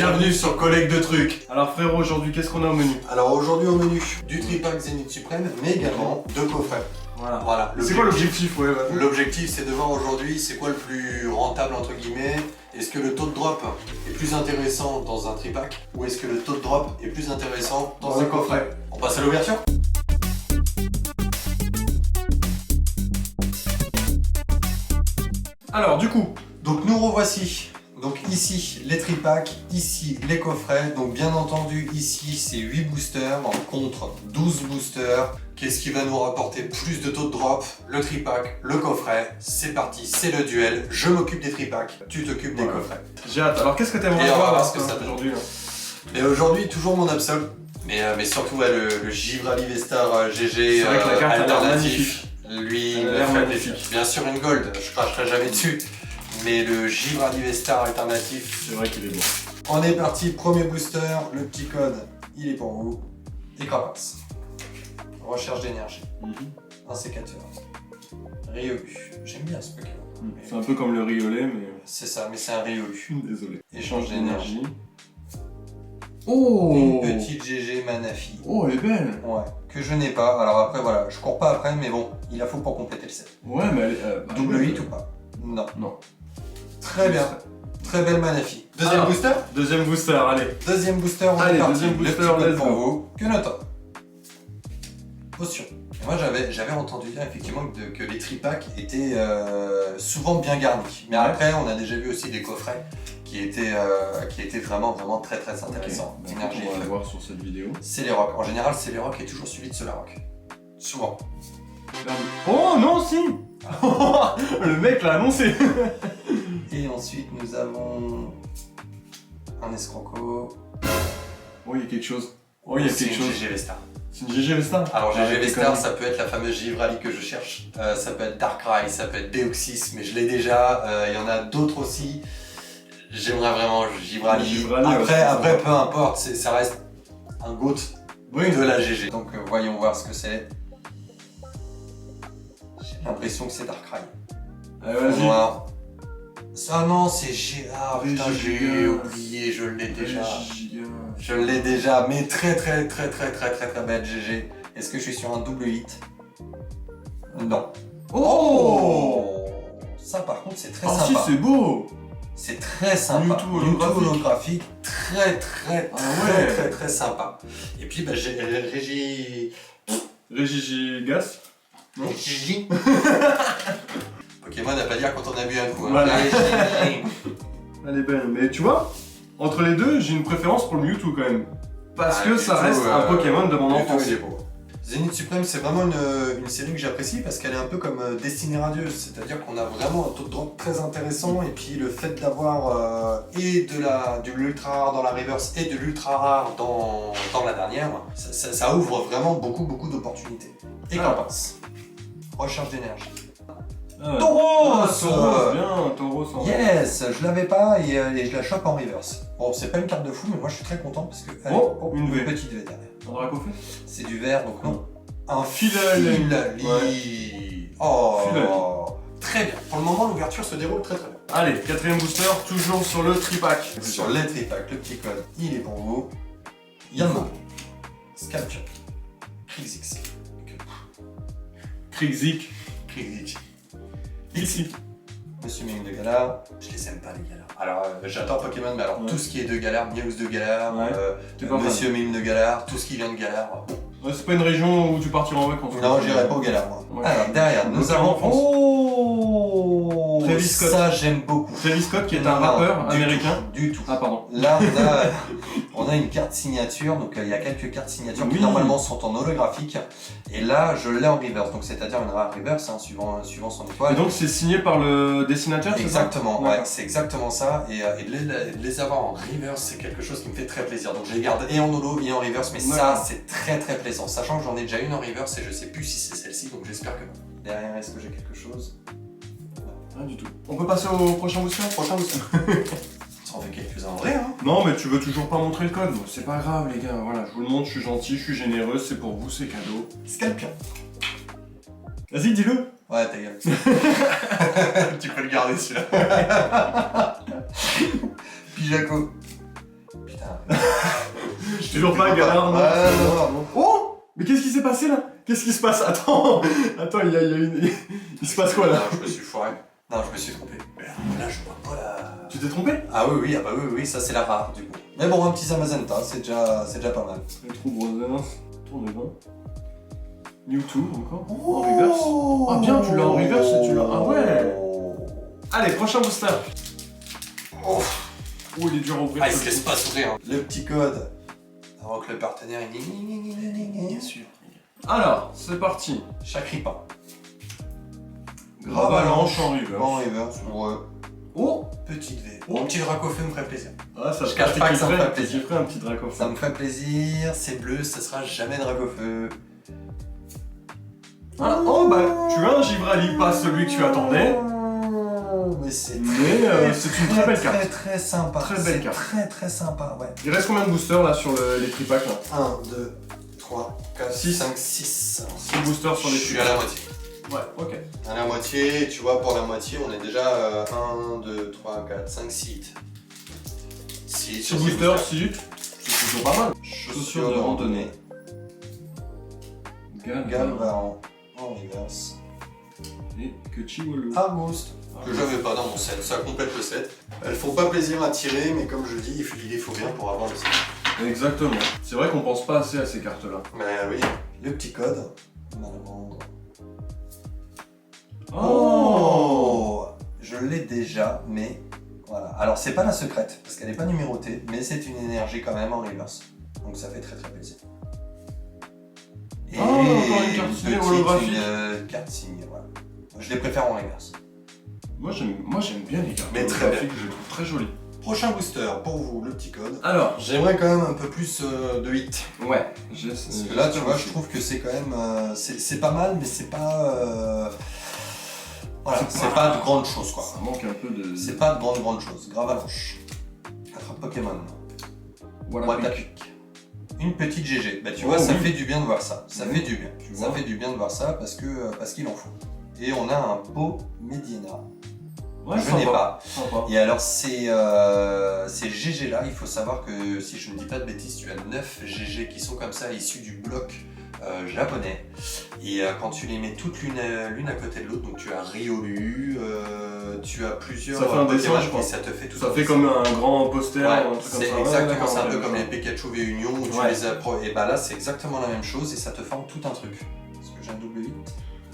Bienvenue sur Collègue de Trucs. Alors frérot, aujourd'hui qu'est-ce qu'on a au menu? Alors aujourd'hui au menu, du tripack Zénith Suprême, mais également deux coffrets. Voilà. C'est quoi l'objectif? L'objectif c'est de voir aujourd'hui c'est quoi le plus rentable entre guillemets. Est-ce que le taux de drop est plus intéressant dans un tripack ou est-ce que le taux de drop est plus intéressant dans un coffret? On passe à l'ouverture. Alors du coup, donc nous revoici. Donc ici les tripacks, ici les coffrets. Donc bien entendu ici c'est 8 boosters contre 12 boosters. Qu'est-ce qui va nous rapporter plus de taux de drop? Le tripack, le coffret. C'est parti, c'est le duel. Je m'occupe des tripacks, tu t'occupes des coffrets. j'ai hâte. Alors qu'est-ce que t'aimerais Et on va voir voir ce que ça donne. aujourd'hui? Et aujourd'hui toujours mon Absol. Mais surtout ouais, le Givrali V-Star GG C'est vrai que la carte a l'air magnifique. Lui, Elle a l'air magnifique. Bien sûr une gold, je cracherai jamais dessus. Mais le Givrali V-Star alternatif, C'est vrai qu'il est beau. on est parti, premier booster, le petit code, il est pour vous. Et Crapace. Recherche d'énergie. Un sécateur. Ryogu. J'aime bien ce Pokémon. C'est un peu comme le riolet, mais... C'est ça, mais c'est un Ryogu. Désolé. Échange d'énergie. Oh! Une petite GG Manafi. Oh, elle est belle! Ouais, que je n'ai pas. Alors après, voilà, je cours pas après, mais bon, il la faut pour compléter le set. Ouais, mais elle est... Double 8 ou pas? Non. Non. Très bien. Très belle Manafi. Deuxième Alors, booster? Deuxième booster, allez. Deuxième booster, on Allez, est parti. deuxième Le booster, petit code let's pour go. vous. Que nota. Potion. Et moi, j'avais entendu dire effectivement que les tripacks étaient souvent bien garnis. Mais après, on a déjà vu aussi des coffrets qui étaient vraiment très intéressants. Okay. Énergie On va et le feu. voir sur cette vidéo. C'est les rocks. En général, c'est les rocks est toujours suivi de Solarrock. Souvent. Oh non, si! Le mec l'a annoncé! Et ensuite, nous avons un escroco. Oh, il y a quelque chose. Oh, il y a C'est quelque une chose. GG Vestar. C'est une GG Vestar? Alors GG Arrête tes Vestar, conneries. ça peut être la fameuse Givrali que je cherche, ça peut être Darkrai, ça peut être Deoxys, mais je l'ai déjà, il y en a d'autres aussi. J'aimerais vraiment Givrali. Givrali, Après peu importe, ça reste un GOAT de la GG. Donc voyons voir ce que c'est. J'ai l'impression que c'est Darkrai. Allez, vas-y. Noir. Ça non, c'est Gérard, putain j'ai Giga. oublié, je l'ai déjà. Giga. Je l'ai déjà, mais très belle GG. Est-ce que je suis sur un double hit? Non. Oh! Ça par contre c'est très Ah si, sympa. c'est beau! C'est très sympa. Mewtwo holographique. Holographique. Très sympa. Et puis bah, j'ai Régigigas? Non? Régi. Pokémon n'a pas dire quand on a bu un coup. Hein. Voilà. Régi. Elle est belle, mais tu vois, entre les deux, j'ai une préférence pour le Mewtwo quand même. Parce Ah, que ça Mewtwo, reste un Pokémon de mon Mewtwo, enfance. il est beau. Zénith Supreme, c'est vraiment une série que j'apprécie parce qu'elle est un peu comme Destinée Radieuse, c'est-à-dire qu'on a vraiment un taux de drop très intéressant et puis le fait d'avoir de l'ultra rare dans la reverse et de l'ultra rare dans la dernière, ça ouvre vraiment beaucoup d'opportunités. Et qu'en pense? Recherche d'énergie. Ah, Tauros bien, Tauros en Yes, je l'avais pas et je la chope en reverse. Bon, c'est pas une carte de fou, mais moi je suis très content parce que... Oh, une V. petite V derrière. Un Dracofeu? C'est du vert, donc non. Un Filali. Filali. Ouais. Oh, Filali. très bien. Pour le moment, l'ouverture se déroule très bien. Allez, quatrième booster, toujours sur le tripack. Sur les tripack, le petit code, il est pour vous. Yama, Scalpture, Krixix, Krixik. Krixix, Ici. Monsieur Mime de Galar. Je les aime pas les Galars. Alors, j'adore Pokémon, mais alors Ouais. tout ce qui est de Galar, Meowth de Galar, Ouais. T'es pas Monsieur Mime de Galar, tout ce qui vient de Galar. Ouais, c'est pas une région où tu partiras en vacances. Non, j'irai pas au Galar, moi. Ouais. Alors, derrière, nous Donc, avons... en France. Oh, Travis Scott. ça, j'aime beaucoup. Travis Scott qui est Non, un rappeur du américain. tout, du tout. Ah pardon. Là, on a une carte signature, donc il y a quelques cartes signatures Oui. qui normalement sont en holographique. Et là, je l'ai en reverse, donc c'est-à-dire une rare reverse, hein, suivant son étoile. Et donc c'est signé par le dessinateur, c'est ça? Exactement, ouais, D'accord. c'est exactement ça. Et de les avoir en reverse, c'est quelque chose qui me fait très plaisir. Donc je les garde et en holo et en reverse, mais ça, D'accord. c'est très plaisant. Sachant que j'en ai déjà une en reverse et je sais plus si c'est celle-ci, donc j'espère que non. Derrière, est-ce que j'ai quelque chose? Rien du tout. On peut passer au prochain booster? Prochain booster. Ça en fait quelques-uns en vrai, hein. Non, mais tu veux toujours pas montrer le code? C'est pas grave, les gars. Voilà, je vous le montre, je suis gentil, je suis généreux, c'est pour vous, c'est cadeau. Scalpion. Vas-y, dis-le. Ouais, ta gueule. Tu peux le garder celui-là. Pijaco. Toujours pas galère, non. non. Oh! Mais qu'est-ce qui s'est passé là? Qu'est-ce qui se passe? Attends, il y a une... Il se passe quoi là? Non, je me suis foiré. Non, je me suis trompé. Là, je vois pas la... Tu t'es trompé? Ah oui, oui, ça c'est la rare du coup. Mais bon, un petit Zamazenta, c'est déjà pas mal. Le trou brosse, tourne devant. Mewtwo encore. En reverse. Ah bien, tu l'as en reverse et tu l'as... Ah ouais. Allez, prochain booster. Oh, il est dur à ouvrir. il se laisse pas sourire. Le petit code. Avant que le partenaire il... Bien sûr. Alors, c'est parti. Chakripin. Gravalanche en reverse. En reverse, ouais. Oh, Petite V. Mon petit Dracofeu me ferait plaisir. ah, ça Je cache pas que ça me ferait Tu plaisir. ferais un petit Dracofeu. Ça me ferait plaisir, c'est bleu, ça sera jamais Dracofeu. Voilà. Oh bah, tu as un Givrali, pas celui que tu attendais. Mais c'est c'est une très belle carte. Très sympa. Très belle carte. Très sympa, ouais. Il reste combien de boosters là sur les tripacks là? 1, 2, 3, 4, 6. 5, 6. 6 boosters sur les Je suis à la moitié. Ouais, ok. À la moitié, tu vois, pour la moitié, on est déjà 1, 2, 3, 4, 5, 6. 6 boosters, 6. C'est toujours pas mal. Chaussures de randonnée. Galvaran en reverse. Et que Chihuahua. Argouste. Que j'avais pas dans mon set, ça complète le set. Elles font pas plaisir à tirer, mais comme je dis, il les faut bien pour avoir le set. Exactement. C'est vrai qu'on pense pas assez à ces cartes là. Mais oui, le petit code. Malamandre. Oh, Je l'ai déjà, mais voilà. Alors c'est pas la secrète, parce qu'elle n'est pas numérotée, mais c'est une énergie quand même en reverse. Donc ça fait très plaisir. Et encore une carte signée holographique. Une carte signée, voilà. Je les préfère en reverse. Moi j'aime bien les cartes. Mais très bien. Je les trouve très jolies. Prochain booster, pour vous, le petit code. Alors, J'aimerais quand même un peu plus de hit. ouais. Parce que là, tu vois, je trouve que c'est quand même... c'est pas mal, mais c'est pas... voilà, c'est pas de grandes choses, quoi. Ça manque un peu de... C'est pas de grandes choses. Gravalanche. Attrape Pokémon. Voilà. Watapic. Une petite GG. Bah tu vois, Oh, ça oui. fait du bien de voir ça. Ça fait du bien. Tu Ça vois. fait du bien de voir ça parce qu'il en faut. Et on a un beau Medina. Ouais, Je n'ai pas. Sympa. Et alors ces GG là, il faut savoir que si je ne dis pas de bêtises, tu as 9 GG qui sont comme ça, issus du bloc japonais. Et quand tu les mets toutes l'une à côté de l'autre, donc tu as Riolu, tu as plusieurs Ça fait un dessin, Pokémon je crois. et ça te fait tout Ça un fait dessin. comme un grand poster, Ouais, un truc comme c'est ça. exactement, Ouais, c'est un peu d'accord, comme les d'accord. Pikachu V Union où tu Ouais. les approches. Et bah là, c'est exactement la même chose et ça te forme tout un truc. Est-ce que j'ai un double 8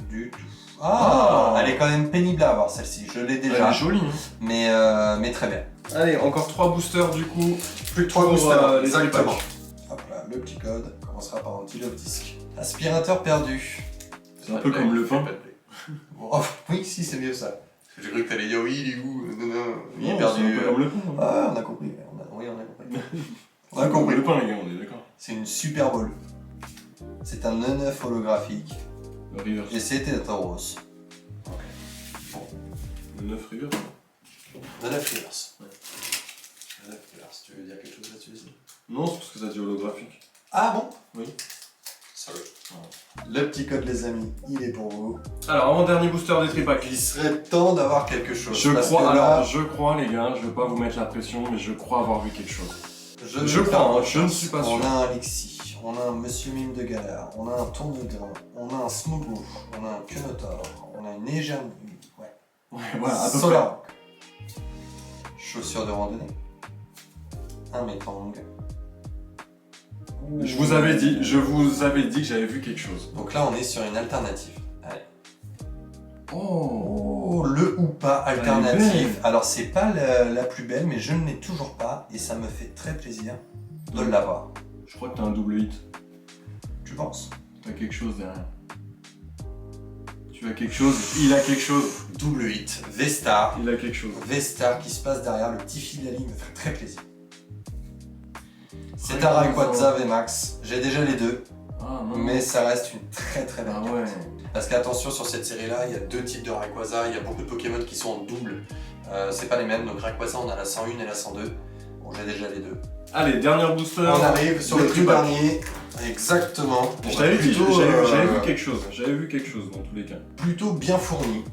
du tout. Ah, elle est quand même pénible à avoir celle-ci. Je l'ai Elle déjà, est jolie. Hein. mais très bien. Allez, encore 3 boosters du coup. Plus que 3 Pour, boosters, les exactement. tripacks. Hop là, le petit code commencera par un petit love disc. Aspirateur perdu. C'est un peu comme le pain. Bon, oh, oui, si, c'est mieux ça. J'ai cru que t'allais dire oui, il est où? Non, il est Non, perdu. C'est un peu comme le pain. Hein. Ah, on a compris. Oui, on a compris. On a C'est comme compris. le pain, les gars, on est d'accord. C'est une Super Bowl. C'est un 9 holographique. Le reverse. Et c'était un Tauros. Le 9 reverse. 9 reverse. 9 reverse. Tu veux dire quelque chose là-dessus aussi? Non, c'est parce que ça dit holographique. Ah bon? Oui. Salut. Le petit code, les amis, il est pour vous. Alors, avant-dernier booster des tripacks. Il serait temps d'avoir quelque chose. Je parce crois, que là, alors je crois les gars, je veux pas vous mettre la pression, mais je crois avoir vu quelque chose. je je vais crois, faire hein, autre je ne chose. suis pas On sûr. a un Alexis, on a un Monsieur Mime de Galard, on a un Tournegrain, on a un Smougou, on a un Quenotor, on a une Égerne, ouais. Ouais, voilà, à peu près. Solar. Chaussures de randonnée. Un Metang. Je vous avais dit que j'avais vu quelque chose. Donc là, on est sur une alternative. Allez. Oh, Oh, le ou pas Elle est alternative. belle. Alors, c'est pas la plus belle, mais je ne l'ai toujours pas et ça me fait très plaisir de l'avoir. je crois que t'as un double hit. Tu penses? T'as quelque chose derrière. Tu as quelque chose, il a quelque chose. Double hit, Vestar. Il a quelque chose. Vestar qui se passe derrière, le petit Filali me fait très plaisir. C'est Ouais, un Rayquaza VMAX. J'ai déjà les deux, Ah non. mais ça reste une très belle Ah carte. ouais. Parce qu'attention, sur cette série-là, il y a deux types de Rayquaza, il y a beaucoup de Pokémon qui sont en double. C'est pas les mêmes, donc Rayquaza, on a la 101 et la 102. Bon, j'ai déjà les deux. Allez, dernier booster. On arrive sur le le tout tripack. dernier. Exactement. Je t'avais dit, Plutôt, j'avais vu quelque chose. J'avais vu quelque chose dans tous les cas. Plutôt bien fourni.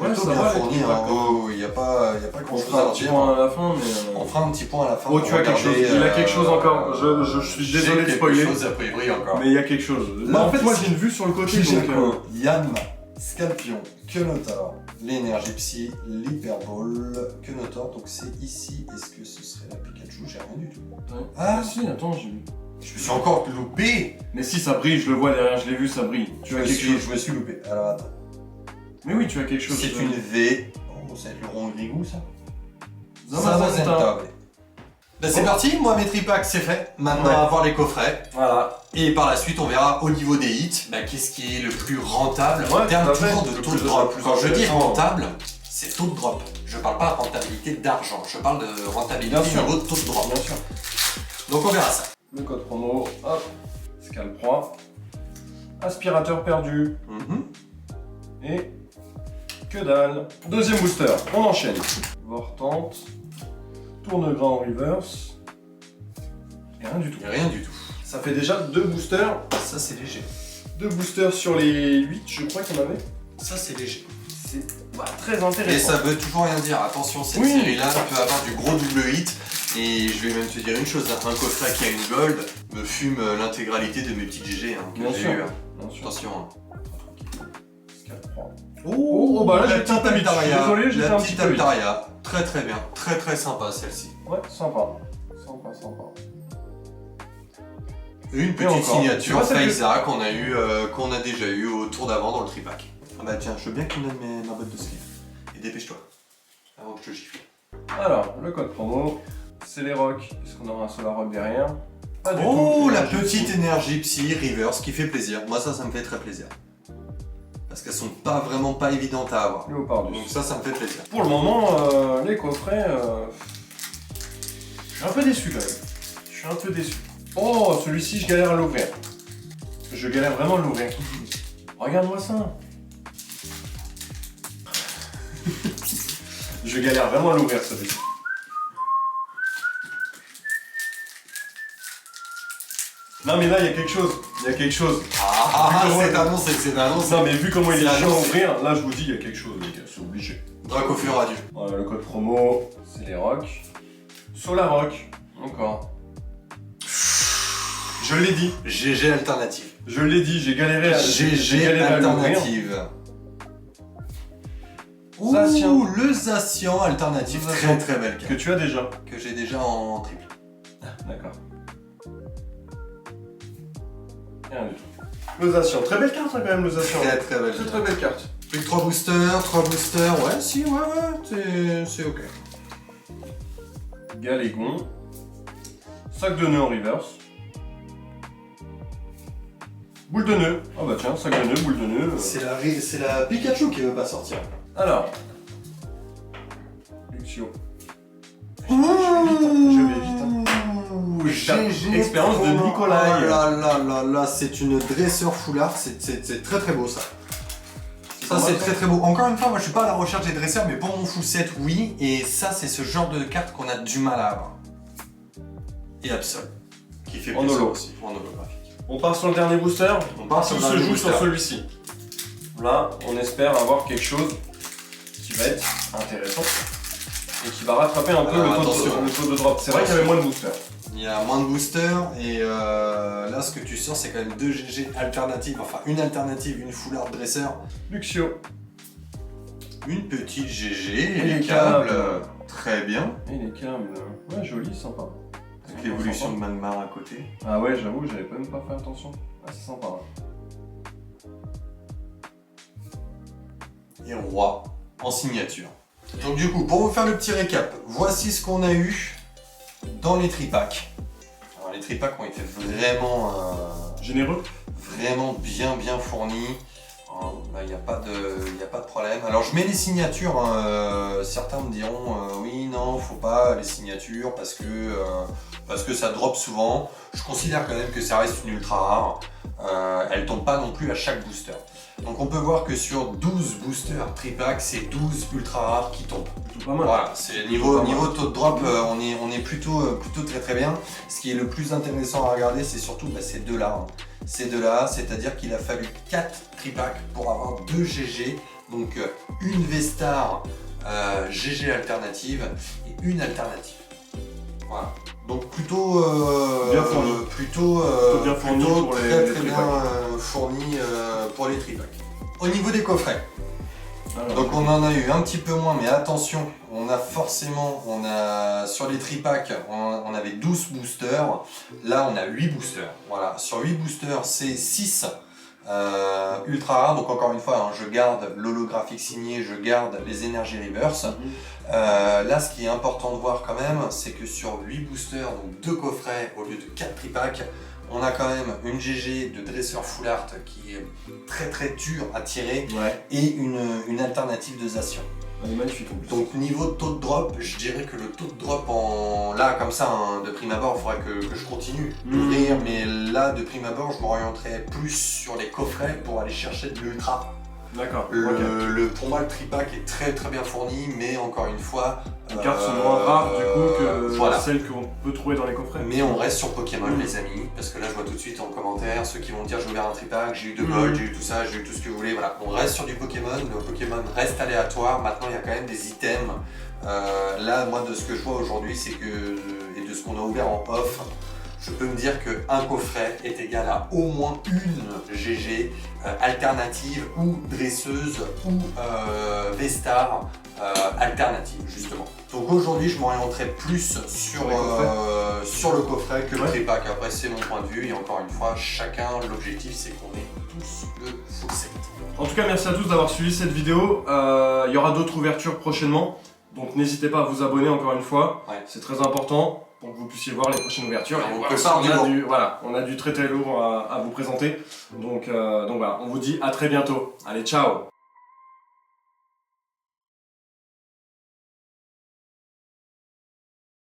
plutôt ça bien va, les fourni. tripacs, Hein. Oh, il n'y a pas grand On chose fera à un leur petit dire. point à la fin, mais... On fera un petit point à la fin. Oh, pour tu as quelque chose. regarder, Il a quelque chose encore. Je suis j'ai désolé de quelque spoiler. chose a priori encore. Mais il y a quelque chose. Là, en fait, moi, j'ai une vue sur le côté. Donc, Kijako, Yanma, Scalpion, Kenotor, l'énergie psy, l'hyperball, Kenotor, donc c'est ici. Est-ce que ce serait la Pikachu? J'ai rien du tout. Ouais. Ah. Ah si, attends, j'ai vu. Je me suis encore loupé. Mais si, ça brille, je le vois derrière, je l'ai vu, ça brille. Tu as quelque chose. Je me suis loupé. Alors attends. Mais oui, tu as quelque chose. C'est une V. Oh, ça va être le rond grigou ça. Zamazenta. Ben c'est parti, moi mes tripacks c'est fait. Maintenant Ouais. à voir les coffrets. Voilà. Et par la suite on verra au niveau des hits, ben, qu'est-ce qui est le plus rentable en Ouais, termes tout à fait. toujours de Le taux plus- de drop. le plus Quand je dis intéressant. rentable, c'est taux de drop. Je parle pas de rentabilité d'argent, je parle de rentabilité Bien sûr. au niveau de taux de drop. Bien sûr. Donc on verra ça. Le code promo, hop, Scalproie, aspirateur perdu, et que dalle. Deuxième booster, on enchaîne. Vortante, tourne-grain en reverse, et rien du tout. Il n'y a rien du tout. Ça fait déjà deux boosters, Ça c'est léger. sur les 8, je crois qu'il y en avait. Ça c'est léger. C'est très Et intéressant. ça veut toujours rien dire. Attention, cette Oui. série-là peut avoir du gros double hit. Et je vais même te dire une chose, hein, un coffret qui a une gold me fume l'intégralité de mes petites GG hein, que Bien j'ai sûr. eues, hein. Bien sûr. Attention. Hein. Scalproie. Oh, bah là, la j'étais un petite peu vite. Je suis Altaria. désolé, j'étais La un petite petit peu vite. Altaria. Très très bien. Très très sympa celle-ci. Ouais, sympa. Sympa, sympa. Une Et petite encore. signature Tu vois, ça Faiza qu'on a déjà eu au tour d'avant dans le tripack. Ah bah tiens, je veux bien que tu me donnes ma botte de sleeve. Et dépêche-toi. Avant que je te gifle. Alors, le code promo, c'est les rocks. Est-ce qu'on aura un solar rock derrière? Pas du Oh, tout. la Énergie petite psy. énergie psy reverse qui fait plaisir. Moi, ça me fait très plaisir. Parce qu'elles sont vraiment pas évidentes à avoir. Léopardus. Donc ça me fait plaisir. Pour le moment, les coffrets, je suis un peu déçu quand même. Je suis un peu déçu. Oh, celui-ci, je galère à l'ouvrir. Je galère vraiment à l'ouvrir. Regarde-moi ça. Je galère vraiment à l'ouvrir, celui-ci. Non mais là, il y a quelque chose. Il y a quelque chose. Ah, Vu comment- c'est annoncé, c'est annoncé. Non mais vu comment il est C'est chiant à annoncé. ouvrir, là je vous dis, il y a quelque chose, les gars, c'est obligé. Dracofeu radieux. Voilà, le code promo, c'est les rocks. Solar Rock, encore. Je l'ai dit, GG alternative. je l'ai dit, j'ai galéré à GG l'ouvrir. alternative. Ouh, Zacian. le Zacian alternative. Le Très Zacian. très belle Que carte. tu as déjà. Que j'ai déjà en triple. D'accord. Rien du tout. Le Zacian, très belle carte hein, quand même le Zacian. Très très belle. Très très belle carte. Plus que 3 boosters. Ouais, si, ouais, c'est ok. Galégon. Sac de nœud en reverse. Boule de nœud. Ah bah tiens, sac de nœud, boule de nœud. C'est la Pikachu qui veut pas sortir. Alors. Luxio. Je vais vite, hein. GG. Expérience de Nikolai. Oh là là là là, c'est une dresseur foulard, c'est très très beau ça. Ça c'est très très beau. Encore une fois, moi je suis pas à la recherche des dresseurs, mais pour mon full set, oui. Et ça c'est ce genre de carte qu'on a du mal à avoir. Et Absol, qui fait En plaisir holo. aussi, en holographique. On part sur le dernier booster. On part sur Tout le se dernier joue booster. sur celui-ci. Là, on espère avoir quelque chose qui va être intéressant et qui va rattraper un peu Alors, le attention. taux de drop. C'est vrai qu'il y avait moins de boosters. Il y a moins de boosters et là ce que tu sors c'est quand même 2 GG alternatives, enfin une alternative, une full art dresseur, Luxio une petite GG et les les câbles, câbles. très bien, et les câbles. Ouais, joli, sympa. avec l'évolution de Magmar à côté. Ah ouais, j'avoue, j'avais même pas fait attention. Ah, c'est sympa. Et roi en signature. Donc du coup, pour vous faire le petit récap, voici ce qu'on a eu dans les tripacks. Alors les tripacks ont été vraiment, Généreux. vraiment bien fournis. Il n'y a pas de problème. Alors je mets les signatures, hein, certains me diront oui, non, faut pas les signatures parce que ça drop souvent. Je considère quand même que ça reste une ultra rare. Elle tombe pas non plus à chaque booster. Donc on peut voir que sur 12 boosters tripack, c'est 12 ultra rares qui tombent. Plutôt pas mal. Voilà, c'est niveau taux de drop, on est plutôt très bien. Ce qui est le plus intéressant à regarder, c'est surtout ces deux-là. Hein. Ces deux-là, c'est-à-dire qu'il a fallu 4 tripacks pour avoir 2 GG Donc une V-Star GG alternative et une alternative. Voilà. Donc plutôt bien fourni. Plutôt bien fourni pour très les bien fourni pour les tripacks. Au niveau des coffrets, Alors, donc on en a eu un petit peu moins, mais attention, sur les tripacks, on avait 12 boosters, là on a 8 boosters. Voilà, sur 8 boosters, c'est 6 ultra rares, donc encore une fois, hein, je garde l'holographique signé, je garde les énergies reverse. Là, ce qui est important de voir quand même, c'est que sur 8 boosters, donc 2 coffrets au lieu de 4 tripacks, on a quand même une GG de dresseur full art qui est très très dur à tirer ouais, et une alternative de Zacian. elle est magnifique en plus. Donc niveau de taux de drop, je dirais que le taux de drop là comme ça hein, de prime abord, il faudrait que je continue d'ouvrir, mais là de prime abord je m'orienterais plus sur les coffrets pour aller chercher de l'ultra. D'accord. Pour moi le tripack est très très bien fourni, mais encore une fois... Les cartes sont moins rares du coup que voilà. celles qu'on peut trouver dans les coffrets. Mais on reste sur Pokémon les amis, parce que là je vois tout de suite en commentaire ceux qui vont dire j'ai ouvert un tripack, j'ai eu 2 gold, j'ai eu tout ça, j'ai eu tout ce que vous voulez, voilà. On reste sur du Pokémon, le Pokémon reste aléatoire, maintenant il y a quand même des items. Là moi de ce que je vois aujourd'hui c'est que, et de ce qu'on a ouvert en off, je peux me dire qu'un coffret est égal à au moins une GG alternative ou dresseuse ou V-Star alternative justement. Donc aujourd'hui je m'orienterai plus sur le coffret que le tripack. Après c'est mon point de vue et encore une fois chacun, l'objectif c'est qu'on ait tous le full set. En tout cas merci à tous d'avoir suivi cette vidéo. Il y aura d'autres ouvertures prochainement. Donc n'hésitez pas à vous abonner encore une fois. Ouais. C'est très important pour que vous puissiez voir les prochaines ouvertures. Et on a du très très lourd à vous présenter. Donc voilà, on vous dit à très bientôt. Allez, ciao!